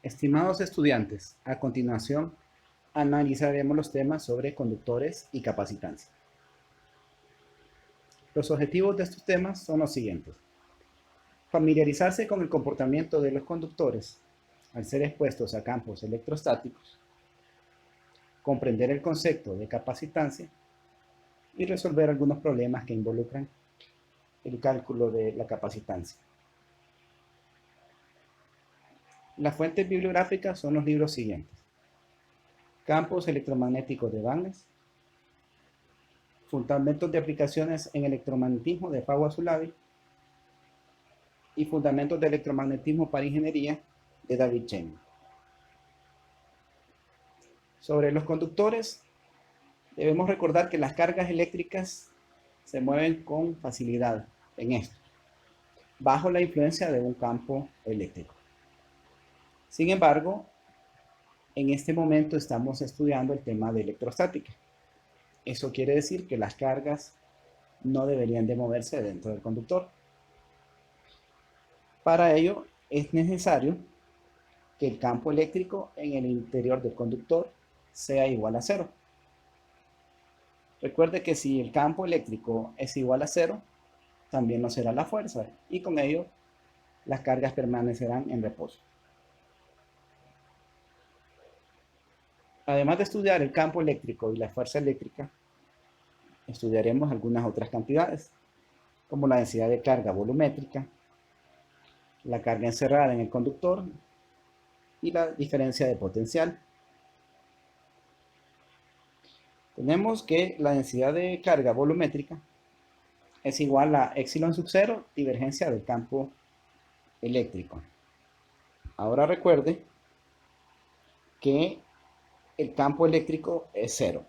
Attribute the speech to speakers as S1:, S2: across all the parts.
S1: Estimados estudiantes, a continuación analizaremos los temas sobre conductores y capacitancia. Los objetivos de estos temas son los siguientes. Familiarizarse con el comportamiento de los conductores al ser expuestos a campos electrostáticos, comprender el concepto de capacitancia y resolver algunos problemas que involucran el cálculo de la capacitancia. Las fuentes bibliográficas son los libros siguientes: Campos electromagnéticos de bandas, Fundamentos de aplicaciones en electromagnetismo de Fawad Zulabi y Fundamentos de electromagnetismo para ingeniería de David Chen. Sobre los conductores, debemos recordar que las cargas eléctricas se mueven con facilidad en esto, bajo la influencia de un campo eléctrico. Sin embargo, en este momento estamos estudiando el tema de electrostática. Eso quiere decir que las cargas no deberían de moverse dentro del conductor. Para ello es necesario que el campo eléctrico en el interior del conductor sea igual a cero. Recuerde que si el campo eléctrico es igual a cero, también lo será la fuerza, y con ello las cargas permanecerán en reposo. Además de estudiar el campo eléctrico y la fuerza eléctrica, estudiaremos algunas otras cantidades, como la densidad de carga volumétrica, la carga encerrada en el conductor y la diferencia de potencial. Tenemos que la densidad de carga volumétrica es igual a epsilon sub 0 divergencia del campo eléctrico. Ahora recuerde que el campo eléctrico es cero.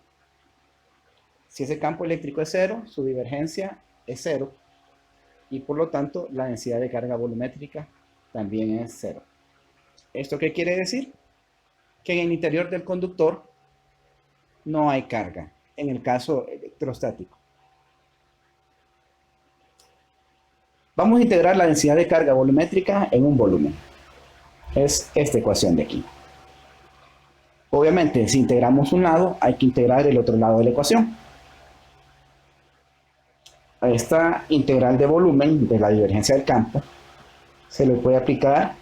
S1: Si ese campo eléctrico es cero, su divergencia es cero y por lo tanto la densidad de carga volumétrica también es cero. ¿Esto qué quiere decir? Que en el interior del conductor no hay carga, en el caso electrostático. Vamos a integrar la densidad de carga volumétrica en un volumen. Es esta ecuación de aquí. Obviamente, si integramos un lado, hay que integrar el otro lado de la ecuación. A esta integral de volumen de la divergencia del campo se le puede aplicar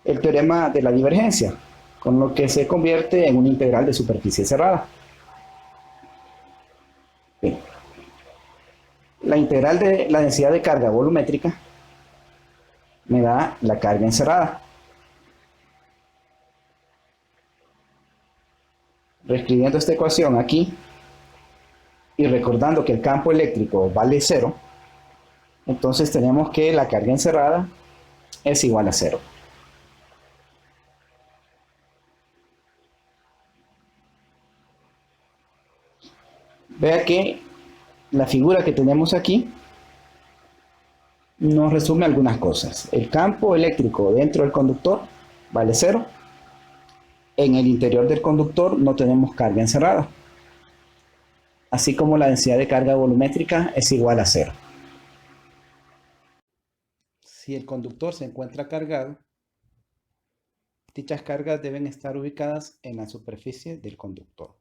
S1: el teorema de la divergencia, con lo que se convierte en una integral de superficie cerrada. Bien. La integral de la densidad de carga volumétrica me da la carga encerrada. Reescribiendo esta ecuación aquí y recordando que el campo eléctrico vale 0, entonces tenemos que la carga encerrada es igual a 0. Vea que la figura que tenemos aquí nos resume algunas cosas. El campo eléctrico dentro del conductor vale 0. En el interior del conductor no tenemos carga encerrada, así como la densidad de carga volumétrica es igual a 0. Si el conductor se encuentra cargado, dichas cargas deben estar ubicadas en la superficie del conductor.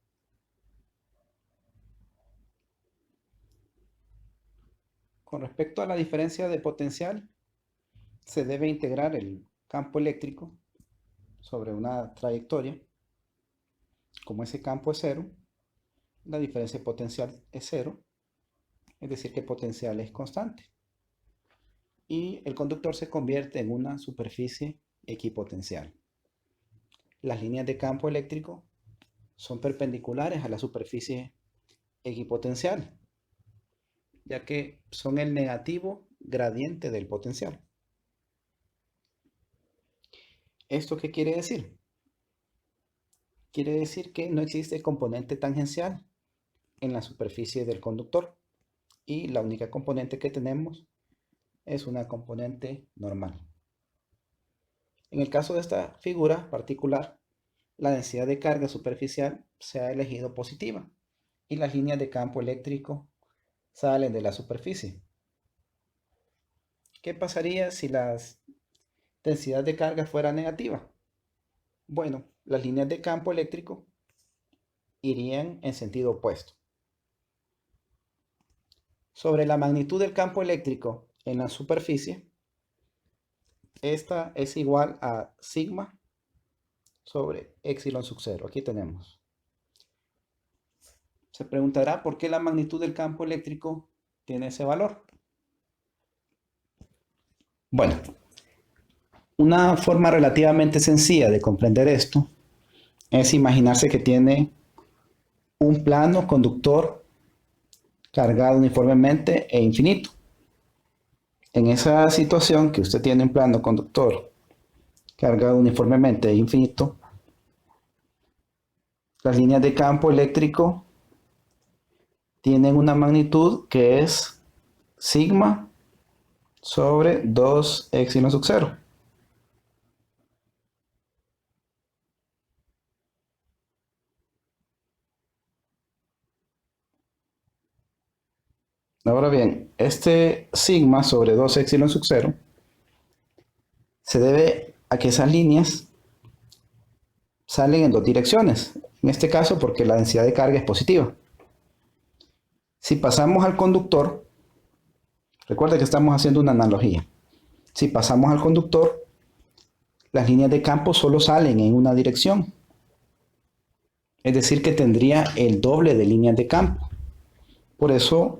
S1: Con respecto a la diferencia de potencial, se debe integrar el campo eléctrico sobre una trayectoria. Como ese campo es 0, la diferencia de potencial es 0, es decir que el potencial es constante. Y el conductor se convierte en una superficie equipotencial. Las líneas de campo eléctrico son perpendiculares a la superficie equipotencial, ya que son el negativo gradiente del potencial. ¿Esto qué quiere decir? Quiere decir que no existe componente tangencial en la superficie del conductor y la única componente que tenemos es una componente normal. En el caso de esta figura particular, la densidad de carga superficial se ha elegido positiva y las líneas de campo eléctrico salen de la superficie. ¿Qué pasaría si la densidad de carga fuera negativa? Bueno, las líneas de campo eléctrico irían en sentido opuesto. Sobre la magnitud del campo eléctrico en la superficie, esta es igual a sigma sobre epsilon sub 0. Aquí tenemos. Se preguntará por qué la magnitud del campo eléctrico tiene ese valor. Bueno, una forma relativamente sencilla de comprender esto es imaginarse que tiene un plano conductor cargado uniformemente e infinito. En esa situación que usted tiene un plano conductor cargado uniformemente e infinito, las líneas de campo eléctrico tienen una magnitud que es sigma sobre 2 epsilon sub 0. Ahora bien, este sigma sobre 2 epsilon sub 0 se debe a que esas líneas salen en dos direcciones. En este caso porque la densidad de carga es positiva. Si pasamos al conductor, recuerda que estamos haciendo una analogía. Si pasamos al conductor, las líneas de campo solo salen en una dirección. Es decir, que tendría el doble de líneas de campo. Por eso,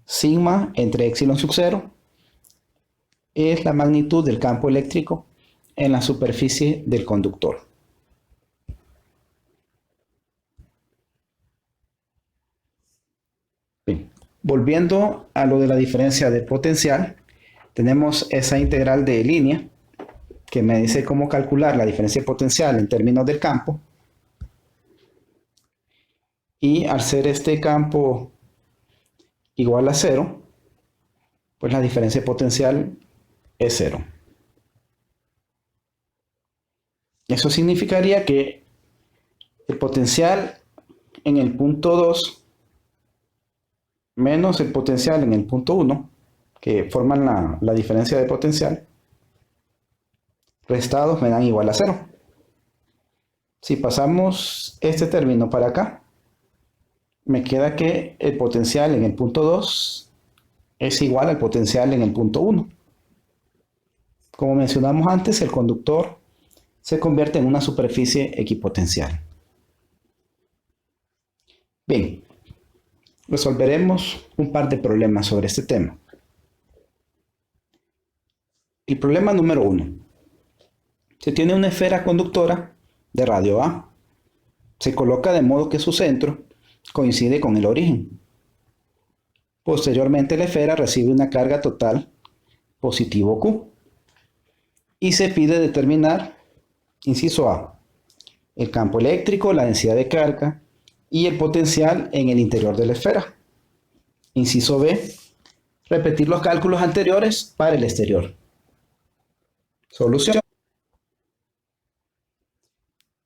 S1: sigma entre epsilon sub 0 es la magnitud del campo eléctrico en la superficie del conductor. Bien. Volviendo a lo de la diferencia de potencial, tenemos esa integral de línea que me dice cómo calcular la diferencia de potencial en términos del campo. Y al ser este campo igual a 0, pues la diferencia de potencial es 0. Eso significaría que el potencial en el punto 2 menos el potencial en el punto 1, que forman la diferencia de potencial, restados me dan igual a 0. Si pasamos este término para acá, me queda que el potencial en el punto 2 es igual al potencial en el punto 1. Como mencionamos antes, el conductor se convierte en una superficie equipotencial. Bien, resolveremos un par de problemas sobre este tema. El problema número 1. Se tiene una esfera conductora de radio A. Se coloca de modo que su centro coincide con el origen. Posteriormente la esfera recibe una carga total positivo Q. Y se pide determinar, inciso A, el campo eléctrico, la densidad de carga y el potencial en el interior de la esfera. Inciso B, repetir los cálculos anteriores para el exterior. Solución.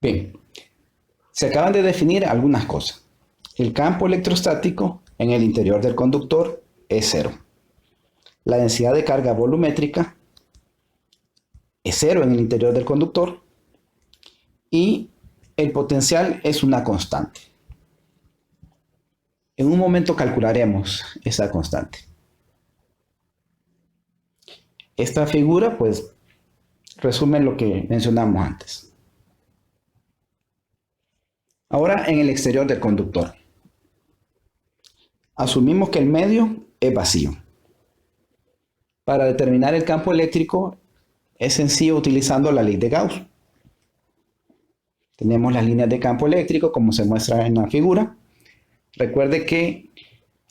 S1: Bien, se acaban de definir algunas cosas. El campo electrostático en el interior del conductor es 0. La densidad de carga volumétrica es 0 en el interior del conductor y el potencial es una constante. En un momento calcularemos esa constante. Esta figura pues resume lo que mencionamos antes. Ahora en el exterior del conductor. Asumimos que el medio es vacío. Para determinar el campo eléctrico es sencillo utilizando la ley de Gauss. Tenemos las líneas de campo eléctrico como se muestra en la figura. Recuerde que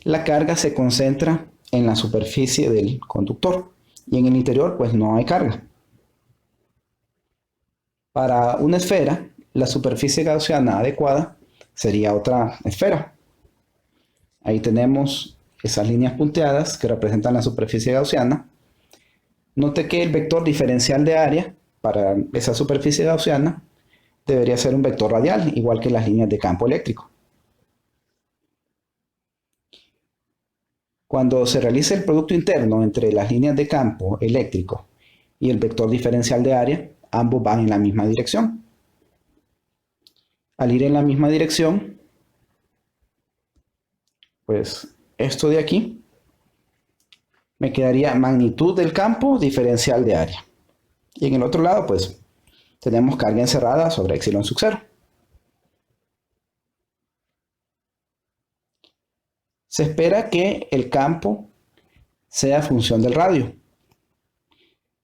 S1: la carga se concentra en la superficie del conductor y en el interior pues no hay carga. Para una esfera, la superficie gaussiana adecuada sería otra esfera. Ahí tenemos esas líneas punteadas que representan la superficie gaussiana. Note que el vector diferencial de área para esa superficie gaussiana debería ser un vector radial, igual que las líneas de campo eléctrico. Cuando se realice el producto interno entre las líneas de campo eléctrico y el vector diferencial de área, ambos van en la misma dirección. Al ir en la misma dirección, pues esto de aquí me quedaría magnitud del campo diferencial de área. Y en el otro lado, pues tenemos carga encerrada sobre epsilon sub 0. Se espera que el campo sea función del radio.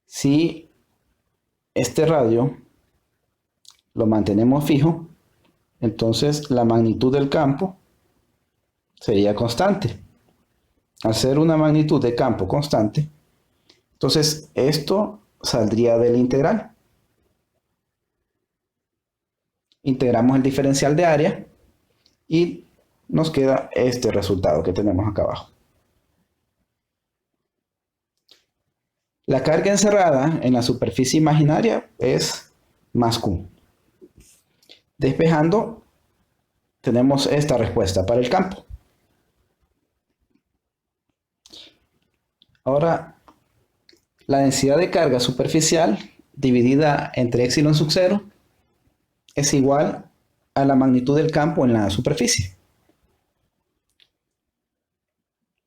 S1: Si este radio lo mantenemos fijo, entonces la magnitud del campo sería constante. Al ser una magnitud de campo constante, entonces esto saldría del integral. Integramos el diferencial de área y nos queda este resultado que tenemos acá abajo. La carga encerrada en la superficie imaginaria es más Q. Despejando, tenemos esta respuesta para el campo. Ahora, la densidad de carga superficial dividida entre epsilon sub 0 es igual a la magnitud del campo en la superficie.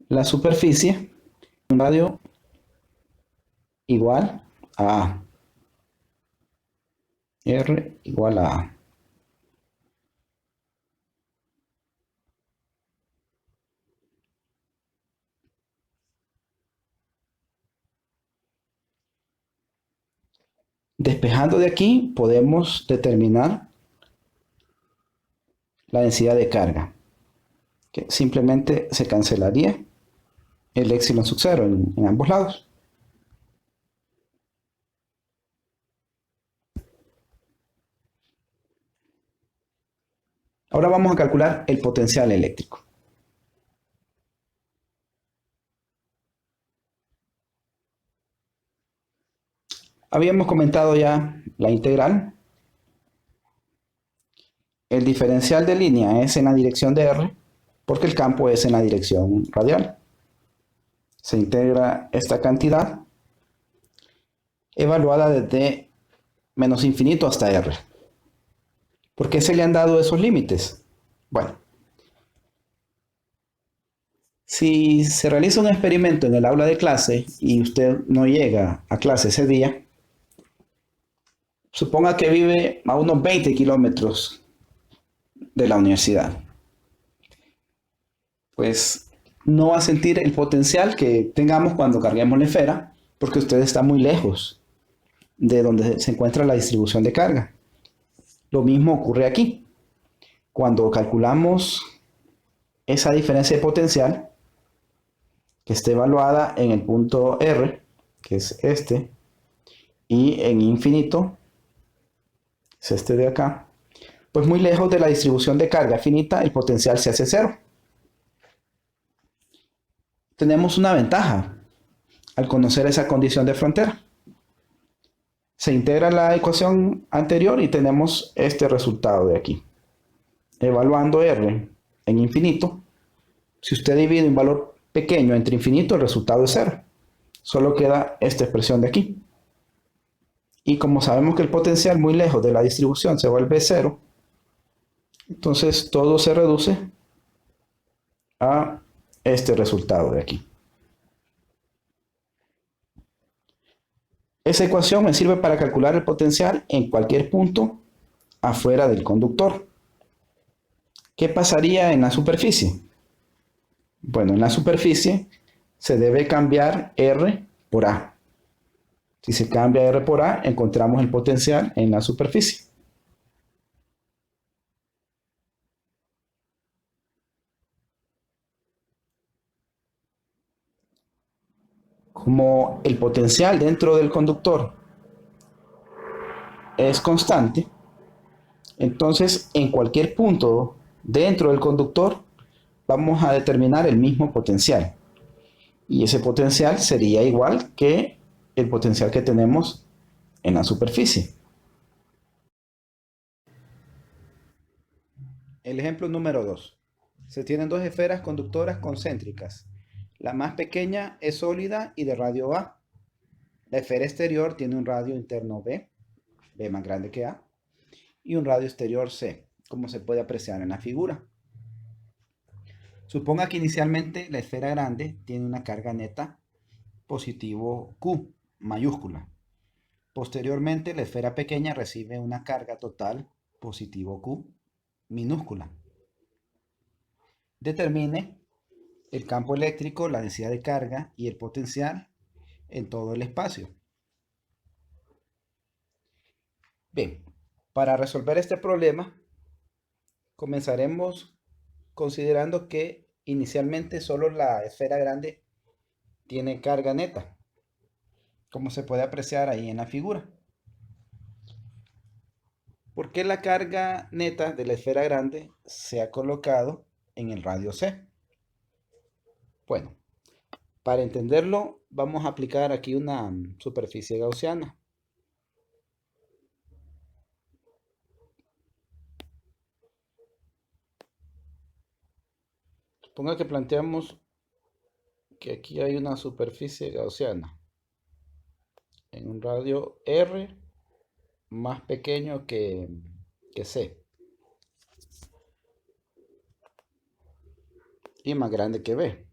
S1: La superficie, un radio igual a A. R igual a A. Despejando de aquí podemos determinar la densidad de carga, que simplemente se cancelaría el epsilon sub 0 en ambos lados. Ahora vamos a calcular el potencial eléctrico. Habíamos comentado ya la integral. El diferencial de línea es en la dirección de R porque el campo es en la dirección radial. Se integra esta cantidad evaluada desde menos infinito hasta R. ¿Por qué se le han dado esos límites? Bueno, si se realiza un experimento en el aula de clase y usted no llega a clase ese día, suponga que vive a unos 20 kilómetros de la universidad. Pues no va a sentir el potencial que tengamos cuando carguemos la esfera, porque usted está muy lejos de donde se encuentra la distribución de carga. Lo mismo ocurre aquí. Cuando calculamos esa diferencia de potencial, que esté evaluada en el punto R, que es este, y en infinito, es este de acá, pues muy lejos de la distribución de carga finita, el potencial se hace cero. Tenemos una ventaja al conocer esa condición de frontera. Se integra la ecuación anterior y tenemos este resultado de aquí. Evaluando R en infinito, si usted divide un valor pequeño entre infinito, el resultado es cero. Solo queda esta expresión de aquí. Y como sabemos que el potencial muy lejos de la distribución se vuelve cero, entonces todo se reduce a este resultado de aquí. Esa ecuación me sirve para calcular el potencial en cualquier punto afuera del conductor. ¿Qué pasaría en la superficie? Bueno, en la superficie se debe cambiar R por A. Si se cambia R por A, encontramos el potencial en la superficie. Como el potencial dentro del conductor es constante, entonces en cualquier punto dentro del conductor vamos a determinar el mismo potencial. Y ese potencial sería igual que el potencial que tenemos en la superficie. El ejemplo número 2. Se tienen dos esferas conductoras concéntricas. La más pequeña es sólida y de radio A. La esfera exterior tiene un radio interno B, B más grande que A, y un radio exterior C, como se puede apreciar en la figura. Suponga que inicialmente la esfera grande tiene una carga neta positivo Q mayúscula. Posteriormente, la esfera pequeña recibe una carga total positivo Q minúscula. Determine el campo eléctrico, la densidad de carga y el potencial en todo el espacio. Bien, para resolver este problema, comenzaremos considerando que inicialmente solo la esfera grande tiene carga neta, como se puede apreciar ahí en la figura. ¿Por qué la carga neta de la esfera grande se ha colocado en el radio C? Bueno, para entenderlo, vamos a aplicar aquí una superficie gaussiana. Suponga que planteamos que aquí hay una superficie gaussiana en un radio R más pequeño que C y más grande que B.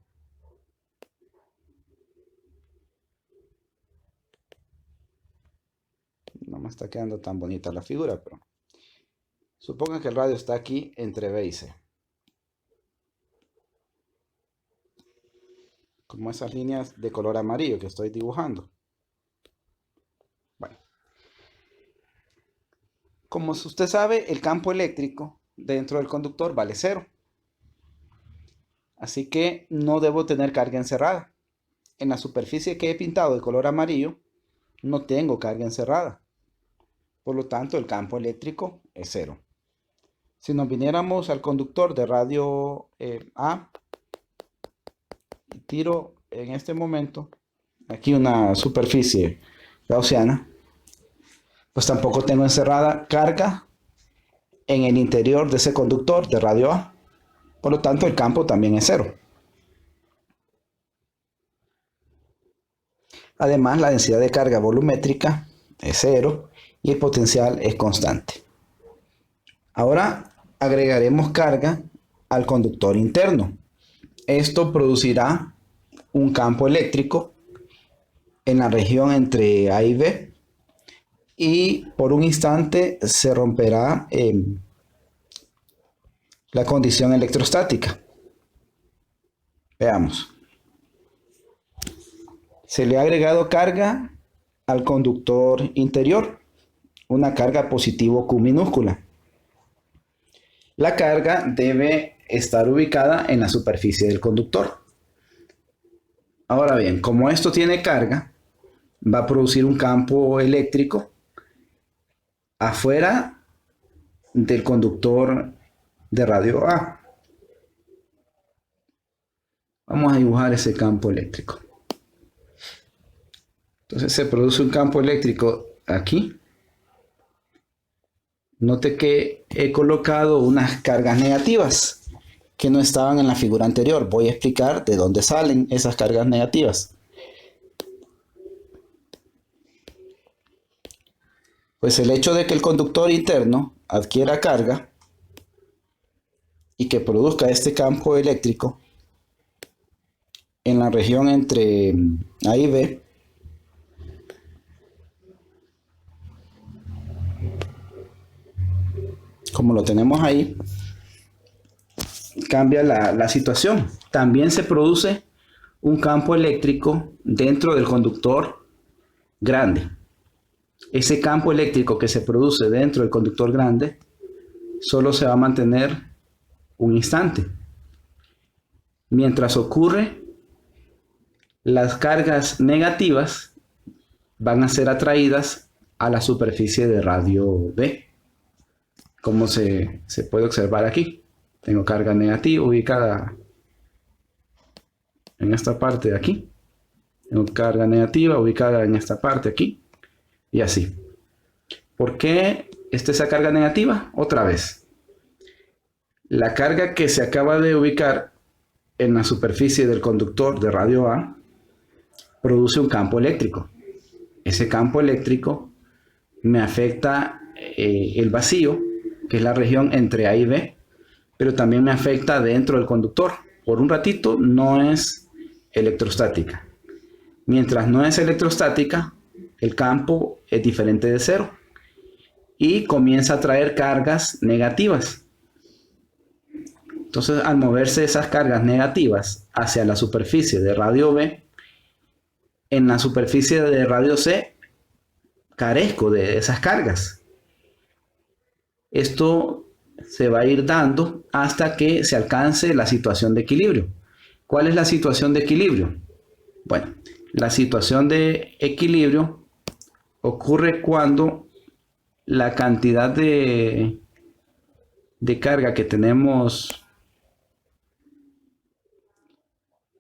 S1: No me está quedando tan bonita la figura, pero suponga que el radio está aquí entre B y C. Como esas líneas de color amarillo que estoy dibujando. Bueno, como usted sabe, el campo eléctrico dentro del conductor vale 0. Así que no debo tener carga encerrada. En la superficie que he pintado de color amarillo, no tengo carga encerrada. Por lo tanto, el campo eléctrico es 0. Si nos viniéramos al conductor de radio A, y tiro en este momento aquí una superficie gaussiana, pues tampoco tengo encerrada carga en el interior de ese conductor de radio A. Por lo tanto, el campo también es 0. Además, la densidad de carga volumétrica es 0 y el potencial es constante. Ahora agregaremos carga al conductor interno. Esto producirá un campo eléctrico en la región entre A y B y por un instante se romperá la condición electrostática. Veamos. Se le ha agregado carga al conductor interior, una carga positivo Q minúscula. La carga debe estar ubicada en la superficie del conductor. Ahora bien, como esto tiene carga, va a producir un campo eléctrico afuera del conductor de radio A. Vamos a dibujar ese campo eléctrico. Entonces se produce un campo eléctrico aquí. Note que he colocado unas cargas negativas que no estaban en la figura anterior. Voy a explicar de dónde salen esas cargas negativas. Pues el hecho de que el conductor interno adquiera carga y que produzca este campo eléctrico en la región entre A y B, como lo tenemos ahí, cambia la situación. También se produce un campo eléctrico dentro del conductor grande. Ese campo eléctrico que se produce dentro del conductor grande solo se va a mantener un instante. Mientras ocurre, las cargas negativas van a ser atraídas a la superficie de radio B. Como se puede observar aquí. Tengo carga negativa ubicada en esta parte de aquí. Tengo carga negativa ubicada en esta parte aquí. Y así. ¿Por qué está esa carga negativa? Otra vez. La carga que se acaba de ubicar en la superficie del conductor de radio A produce un campo eléctrico. Ese campo eléctrico me afecta el vacío que es la región entre A y B, pero también me afecta dentro del conductor. Por un ratito no es electrostática. Mientras no es electrostática, el campo es diferente de cero y comienza a traer cargas negativas. Entonces, al moverse esas cargas negativas hacia la superficie de radio B, en la superficie de radio C carezco de esas cargas. Esto se va a ir dando hasta que se alcance la situación de equilibrio. ¿Cuál es la situación de equilibrio? Bueno, la situación de equilibrio ocurre cuando la cantidad de carga que tenemos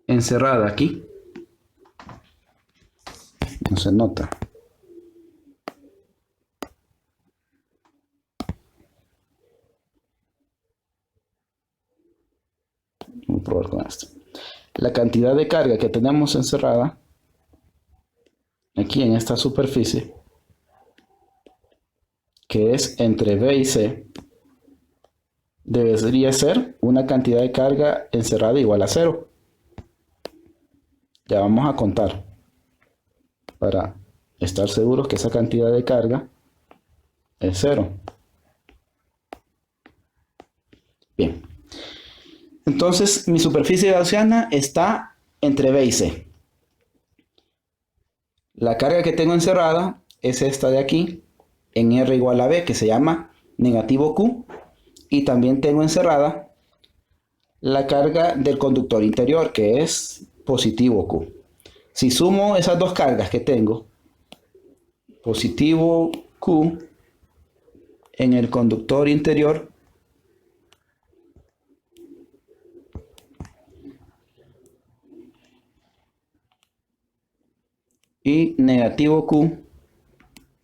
S1: encerrada aquí no se nota. Vamos a probar con esto. La cantidad de carga que tenemos encerrada aquí en esta superficie, que es entre B y C, debería ser una cantidad de carga encerrada igual a 0. Ya vamos a contar para estar seguros que esa cantidad de carga es 0. Bien. Entonces mi superficie gaussiana está entre B y C. La carga que tengo encerrada es esta de aquí, en R igual a B, que se llama negativo Q. Y también tengo encerrada la carga del conductor interior, que es positivo Q. Si sumo esas dos cargas que tengo, positivo Q en el conductor interior, y negativo Q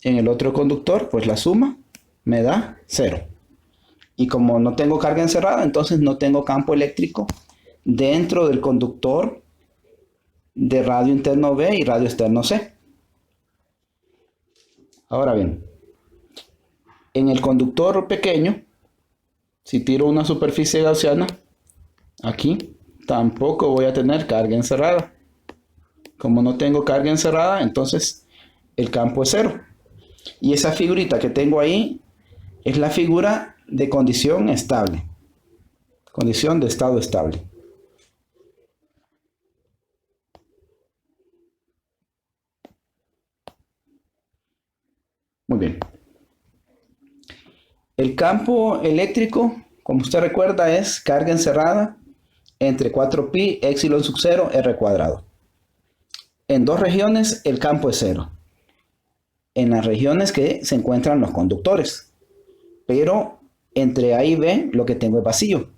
S1: en el otro conductor, pues la suma me da 0. Y como no tengo carga encerrada, entonces no tengo campo eléctrico dentro del conductor de radio interno B y radio externo C. Ahora bien, en el conductor pequeño, si tiro una superficie gaussiana, aquí tampoco voy a tener carga encerrada. Como no tengo carga encerrada, entonces el campo es 0. Y esa figurita que tengo ahí es la figura de condición estable. Condición de estado estable. Muy bien. El campo eléctrico, como usted recuerda, es carga encerrada entre 4pi epsilon sub 0 r cuadrado. En dos regiones el campo es 0. En las regiones que se encuentran los conductores. Pero entre A y B lo que tengo es vacío.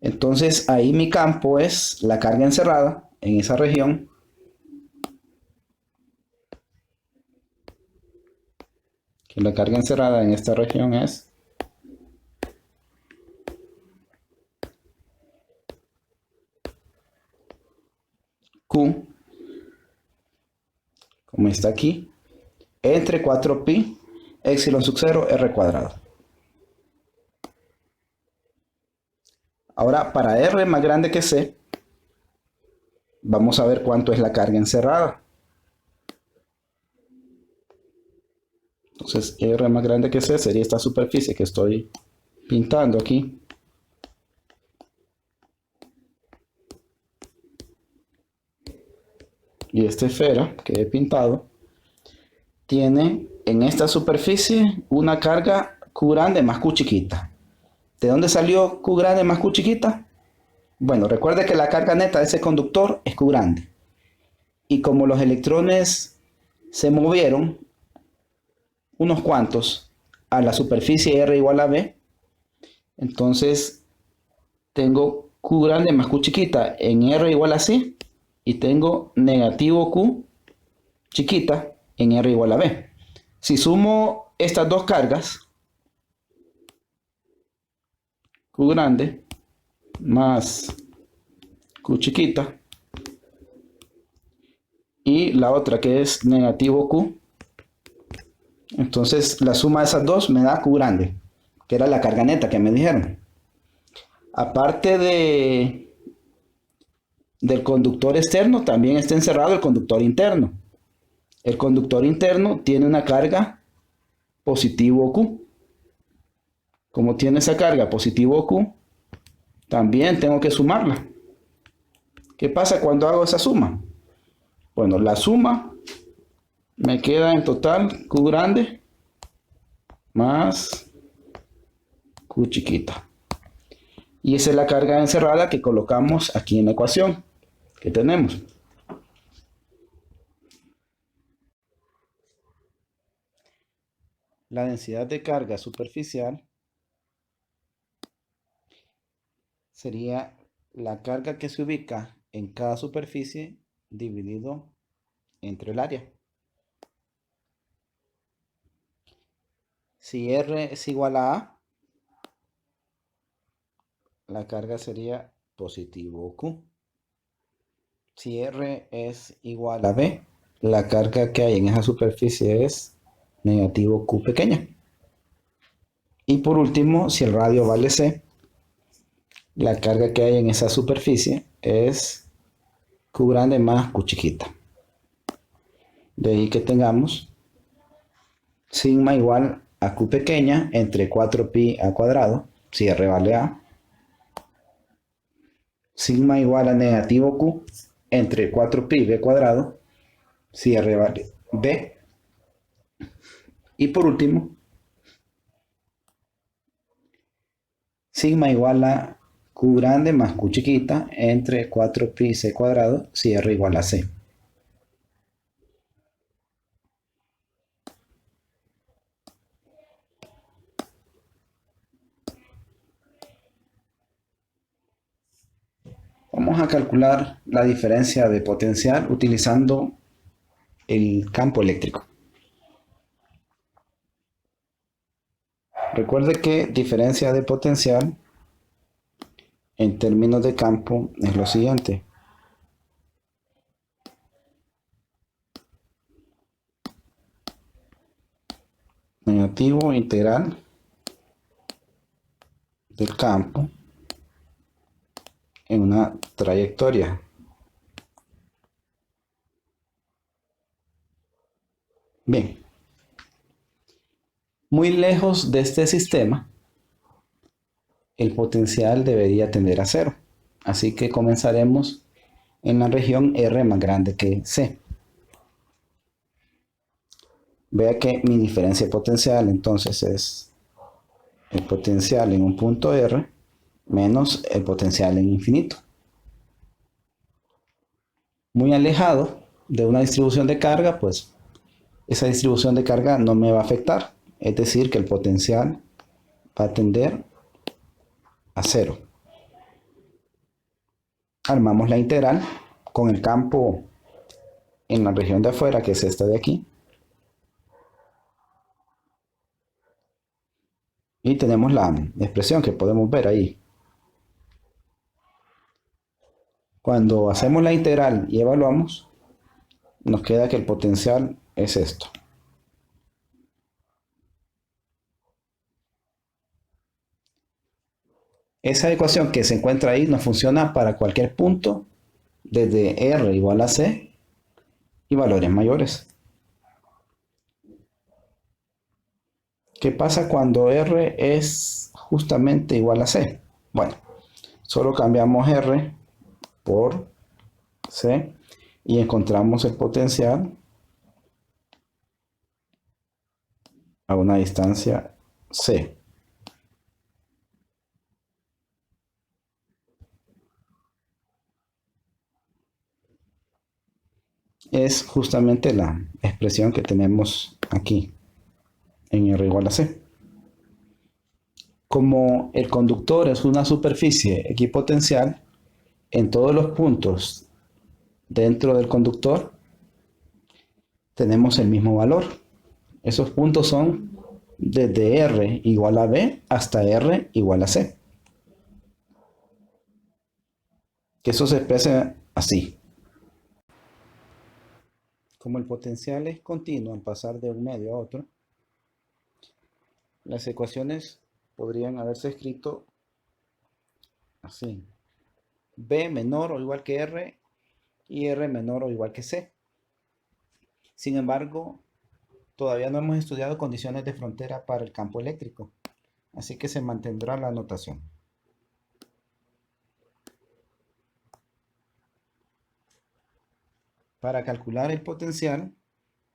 S1: Entonces ahí mi campo es la carga encerrada en esa región. Que la carga encerrada en esta región es Q, como está aquí, entre 4pi epsilon sub 0 r cuadrado. Ahora, para R más grande que C, vamos a ver cuánto es la carga encerrada. Entonces, R más grande que C sería esta superficie que estoy pintando aquí. Y esta esfera que he pintado tiene en esta superficie una carga Q grande más Q chiquita. ¿De dónde salió Q grande más Q chiquita? Bueno, recuerde que la carga neta de ese conductor es Q grande. Y como los electrones se movieron, unos cuantos, a la superficie R igual a B, entonces tengo Q grande más Q chiquita en R igual a C, y tengo negativo Q chiquita en R igual a B. Si sumo estas dos cargas, Q grande más Q chiquita, y la otra que es negativo Q, entonces la suma de esas dos me da Q grande, que era la carga neta que me dijeron. Aparte del conductor externo, también está encerrado el conductor interno. El conductor interno tiene una carga positivo Q. Como tiene esa carga positivo Q, también tengo que sumarla. ¿Qué pasa cuando hago esa suma? Bueno, la suma me queda en total Q grande más Q chiquita. Y esa es la carga encerrada que colocamos aquí en la ecuación que tenemos. La densidad de carga superficial sería la carga que se ubica en cada superficie dividido entre el área. Si R es igual a, la carga sería positivo Q. Si R es igual a B, la carga que hay en esa superficie es negativo Q pequeña. Y por último, si el radio vale C, la carga que hay en esa superficie es Q grande más Q chiquita. De ahí que tengamos sigma igual a Q pequeña entre 4pi a cuadrado, si R vale A. Sigma igual a negativo Q entre 4pi B cuadrado, si R vale B. Y por último, sigma igual a Q grande más Q chiquita entre 4pi C cuadrado, si R igual a C. Vamos a calcular la diferencia de potencial utilizando el campo eléctrico. Recuerde que diferencia de potencial en términos de campo es lo siguiente. Negativo integral del campo en una trayectoria. Bien, muy lejos de este sistema, el potencial debería tender a cero. Así que comenzaremos en la región R más grande que C. Vea que mi diferencia potencial entonces es el potencial en un punto R menos el potencial en infinito. Muy alejado de una distribución de carga, pues esa distribución de carga no me va a afectar. Es decir, que el potencial va a tender a cero. Armamos la integral con el campo en la región de afuera, que es esta de aquí. Y tenemos la expresión que podemos ver ahí. Cuando hacemos la integral y evaluamos, nos queda que el potencial es esto. Esa ecuación que se encuentra ahí nos funciona para cualquier punto desde R igual a C y valores mayores. ¿Qué pasa cuando R es justamente igual a C? Bueno, solo cambiamos R por C y encontramos el potencial a una distancia C. Es justamente la expresión que tenemos aquí en R igual a C. Como el conductor es una superficie equipotencial, en todos los puntos dentro del conductor tenemos el mismo valor. Esos puntos son desde R igual a B hasta R igual a C. Que eso se expresa así. Como el potencial es continuo al pasar de un medio a otro, las ecuaciones podrían haberse escrito así: B menor o igual que R y R menor o igual que C. Sin embargo, todavía no hemos estudiado condiciones de frontera para el campo eléctrico, así que se mantendrá la notación. Para calcular el potencial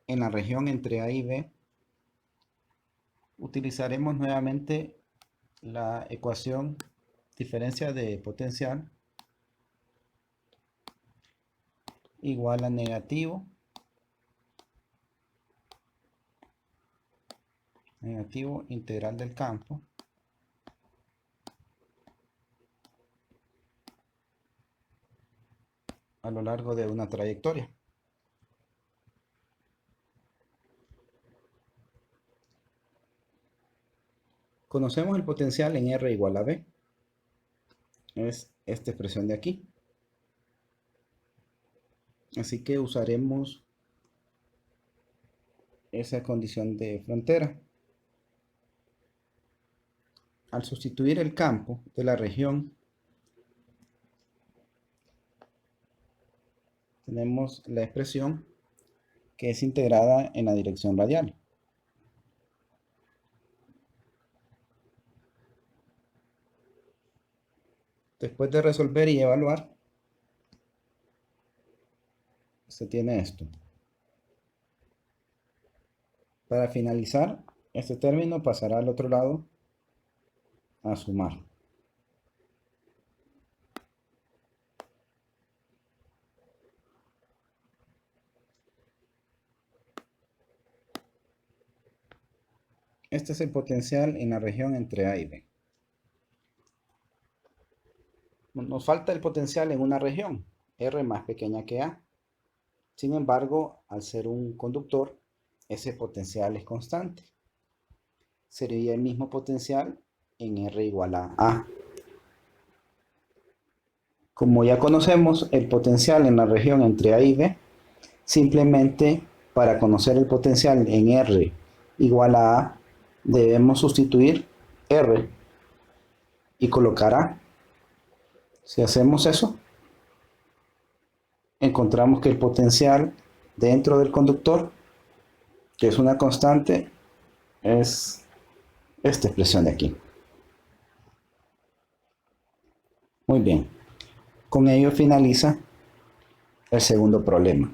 S1: en la región entre A y B, utilizaremos nuevamente la ecuación diferencia de potencial igual a negativo integral del campo a lo largo de una trayectoria. Conocemos el potencial en R igual a B. Es esta expresión de aquí. Así que usaremos esa condición de frontera. Al sustituir el campo de la región, tenemos la expresión que es integrada en la dirección radial. Después de resolver y evaluar, se tiene esto. Para finalizar, este término pasará al otro lado a sumar. Este es el potencial en la región entre A y B. Nos falta el potencial en una región, R más pequeña que A. Sin embargo, al ser un conductor, ese potencial es constante. Sería el mismo potencial en R igual a A. Como ya conocemos el potencial en la región entre A y B, simplemente para conocer el potencial en R igual a A, debemos sustituir R y colocar A. Si hacemos eso, encontramos que el potencial dentro del conductor, que es una constante, es esta expresión de aquí. Muy bien, con ello finaliza el segundo problema.